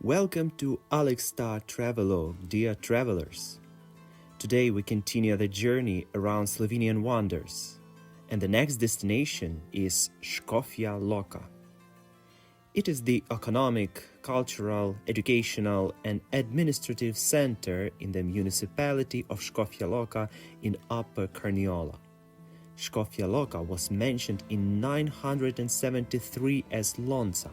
Welcome to AlexTar Travelog, dear travelers. Today we continue the journey around Slovenian wonders, and the next destination is Škofja Loka. It is the economic, cultural, educational and administrative center in the municipality of Škofja Loka in Upper Carniola. Škofja Loka was mentioned in 973 as Lonca.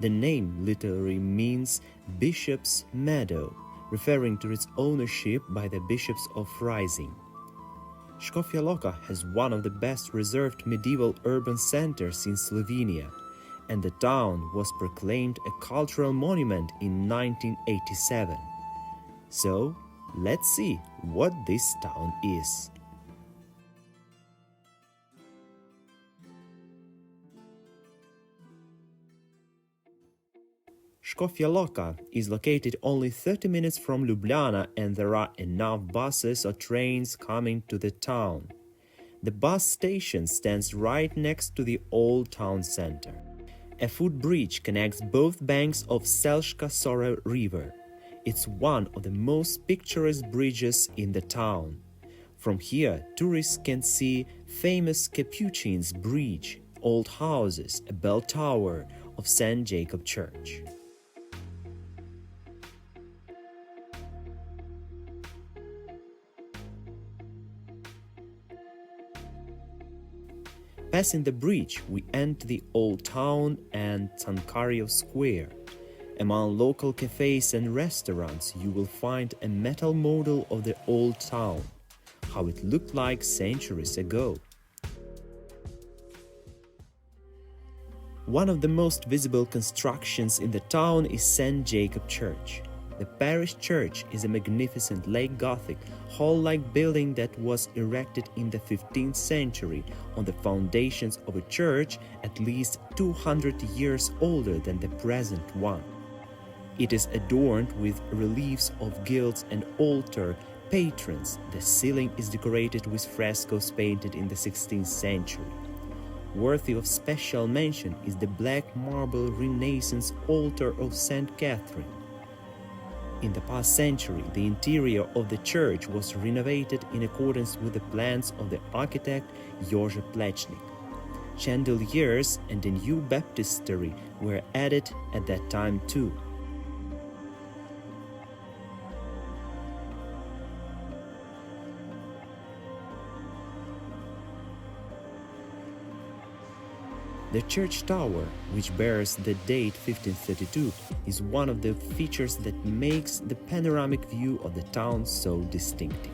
The name literally means Bishop's Meadow, referring to its ownership by the bishops of Rising. Škofja Loka has one of the best preserved medieval urban centers in Slovenia, and the town was proclaimed a cultural monument in 1987. So, let's see what this town is. Škofja Loka is located only 30 minutes from Ljubljana, and there are enough buses or trains coming to the town. The bus station stands right next to the old town center. A footbridge connects both banks of Selška Sora river. It's one of the most picturesque bridges in the town. From here, tourists can see famous Capuchin Bridge, old houses, a bell tower of St. Jacob Church. Passing the bridge, we enter the old town and Cankarjev square. Among local cafes and restaurants, you will find a metal model of the old town, how it looked like centuries ago. One of the most visible constructions in the town is St. Jacob Church. The parish church is a magnificent late Gothic, hall-like building that was erected in the 15th century on the foundations of a church at least 200 years older than the present one. It is adorned with reliefs of guilds and altar patrons. The ceiling is decorated with frescoes painted in the 16th century. Worthy of special mention is the black marble Renaissance altar of St. Catherine. In the past century, the interior of the church was renovated in accordance with the plans of the architect Jože Plečnik. Chandeliers and a new baptistery were added at that time too. The church tower, which bears the date 1532, is one of the features that makes the panoramic view of the town so distinctive.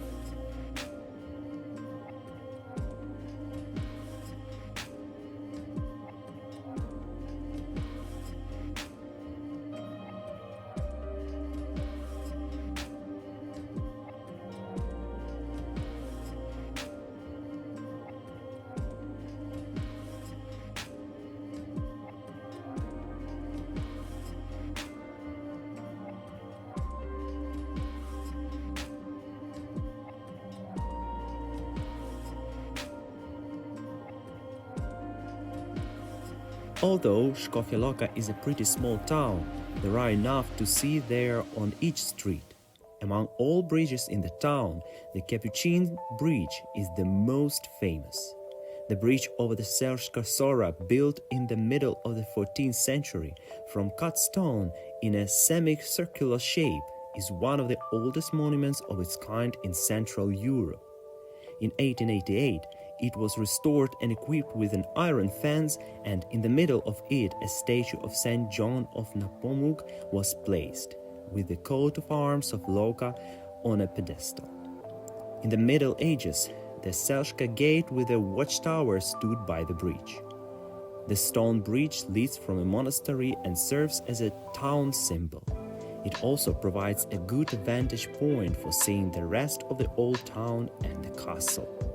Although Škofja Loka is a pretty small town, there are enough to see there on each street. Among all bridges in the town, the Capuchin Bridge is the most famous. The bridge over the Selška Sora, built in the middle of the 14th century from cut stone in a semicircular shape, is one of the oldest monuments of its kind in Central Europe. In 1888, it was restored and equipped with an iron fence, and in the middle of it a statue of St. John of Nepomuk was placed, with the coat of arms of Loka on a pedestal. In the Middle Ages, the Selška Gate with a watchtower stood by the bridge. The stone bridge leads from a monastery and serves as a town symbol. It also provides a good vantage point for seeing the rest of the old town and the castle.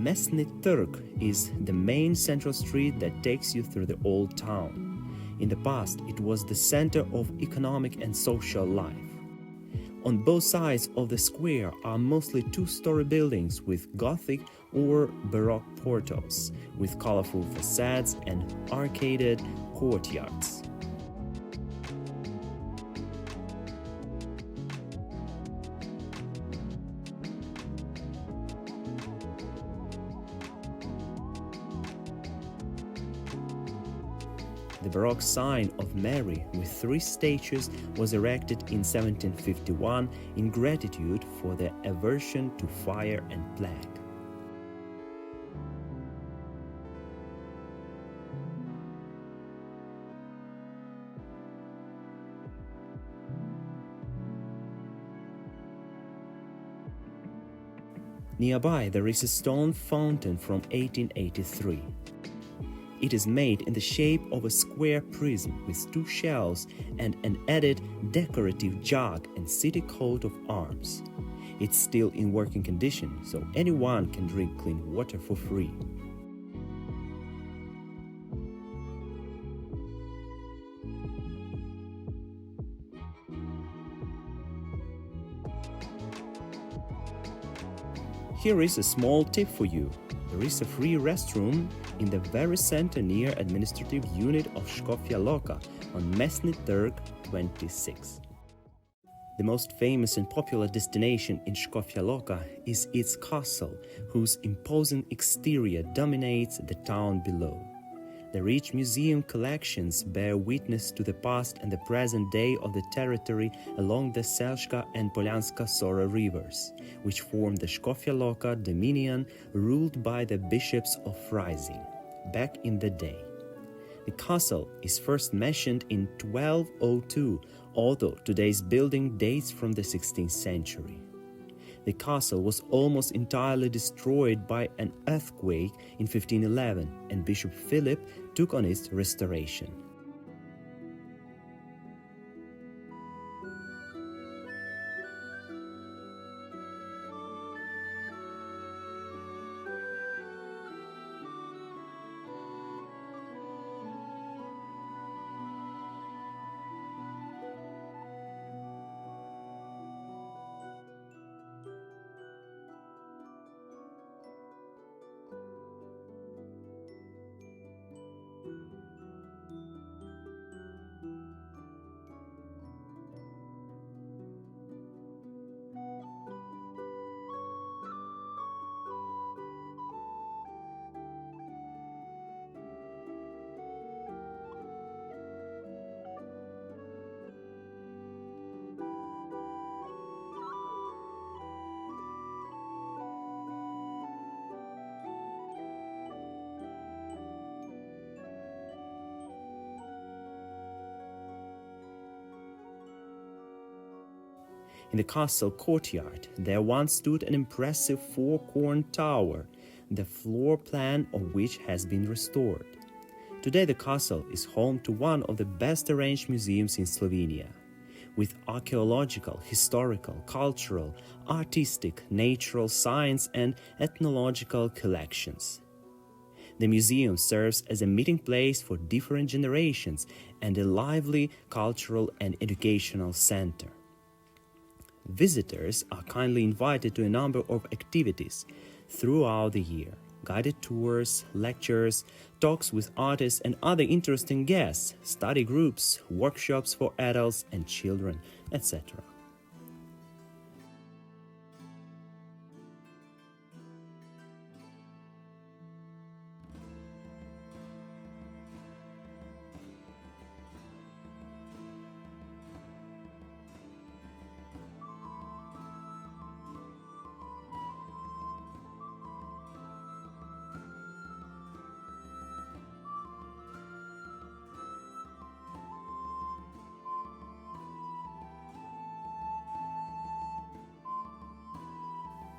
Mestni is the main central street that takes you through the old town. In the past, it was the center of economic and social life. On both sides of the square are mostly two-story buildings with Gothic or Baroque portals, with colorful facades and arcaded courtyards. The Baroque sign of Mary with 3 statues was erected in 1751 in gratitude for their aversion to fire and plague. Nearby there is a stone fountain from 1883. It is made in the shape of a square prism with 2 shells and an added decorative jug and city coat of arms. It's still in working condition, so anyone can drink clean water for free. Here is a small tip for you. There is a free restroom in the very center near administrative unit of Škofja Loka on Mestni 26. The most famous and popular destination in Škofja Loka is its castle, whose imposing exterior dominates the town below. The rich museum collections bear witness to the past and the present day of the territory along the Selška and Poljanska Sora rivers, which form the Škofja Loka dominion ruled by the bishops of Rising, back in the day. The castle is first mentioned in 1202, although today's building dates from the 16th century. The castle was almost entirely destroyed by an earthquake in 1511, and Bishop Philip took on its restoration. In the castle courtyard, there once stood an impressive 4-corn tower, the floor plan of which has been restored. Today the castle is home to one of the best arranged museums in Slovenia, with archaeological, historical, cultural, artistic, natural science and ethnological collections. The museum serves as a meeting place for different generations and a lively cultural and educational center. Visitors are kindly invited to a number of activities throughout the year: guided tours, lectures, talks with artists and other interesting guests, study groups, workshops for adults and children, etc.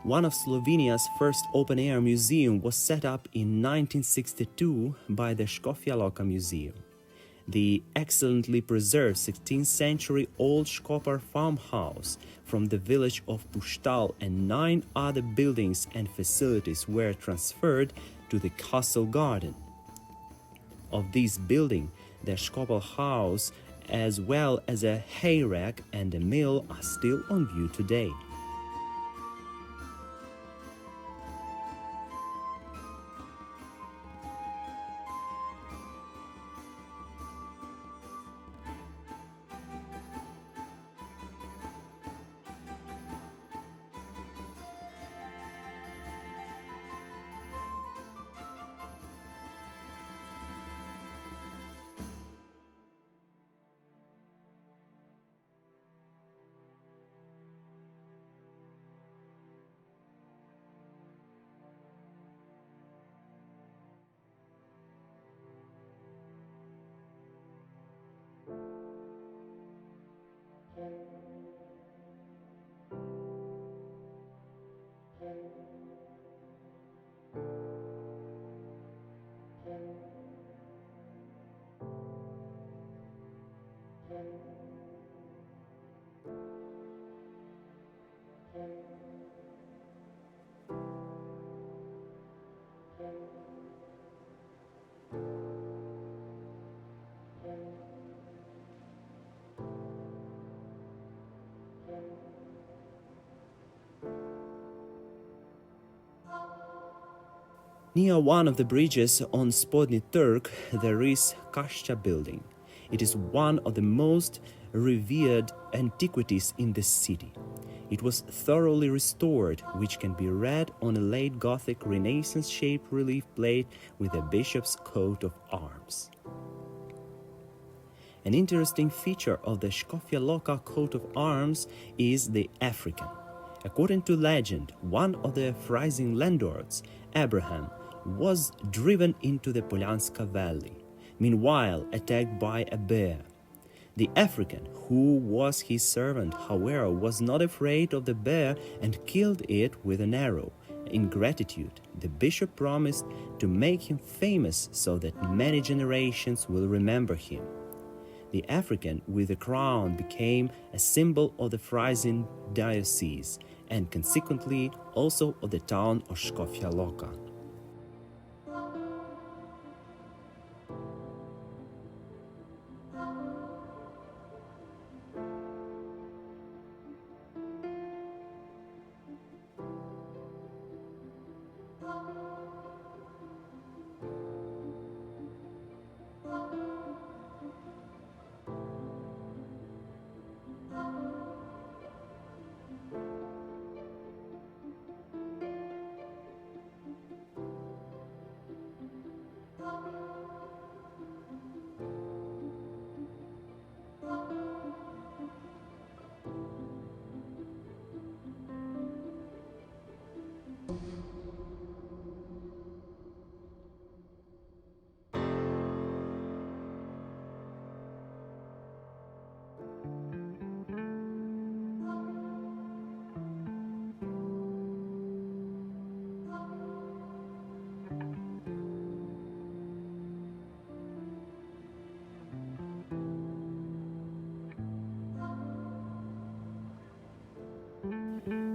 One of Slovenia's first open-air museums was set up in 1962 by the Škofja Loka Museum. The excellently preserved 16th century old Škopar farmhouse from the village of Puštal and 9 other buildings and facilities were transferred to the castle garden. Of this building, the Škopar house, as well as a hay rack and a mill, are still on view today. Near one of the bridges on Spodnji Trg, there is Kašča building. It is one of the most revered antiquities in the city. It was thoroughly restored, which can be read on a late Gothic Renaissance-shaped relief plate with a bishop's coat of arms. An interesting feature of the Škofja Loka coat of arms is the African. According to legend, one of the Frisian landlords, Abraham, was driven into the Poljanska valley, meanwhile attacked by a bear. The African, who was his servant, however, was not afraid of the bear and killed it with an arrow. In gratitude, the bishop promised to make him famous so that many generations will remember him. The African with the crown became a symbol of the Frisian diocese and consequently also of the town of Škofja Loka.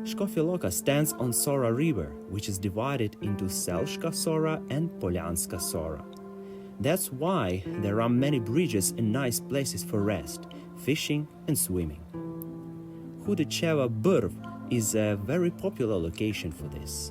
Škofja Loka stands on Sora River, which is divided into Selška Sora and Poljanska Sora. That's why there are many bridges and nice places for rest, fishing and swimming. Hudičeva Brv is a very popular location for this.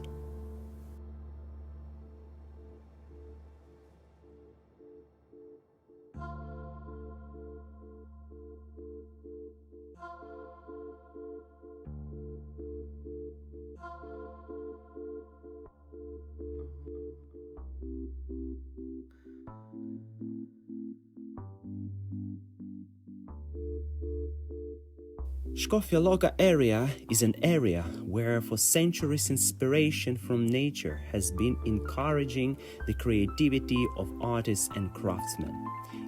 Škofja Loka area is an area where for centuries inspiration from nature has been encouraging the creativity of artists and craftsmen.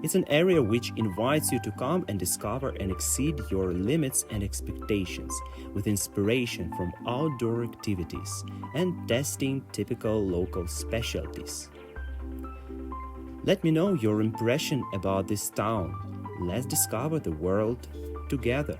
It's an area which invites you to come and discover and exceed your limits and expectations with inspiration from outdoor activities and testing typical local specialties. Let me know your impression about this town. Let's discover the world together.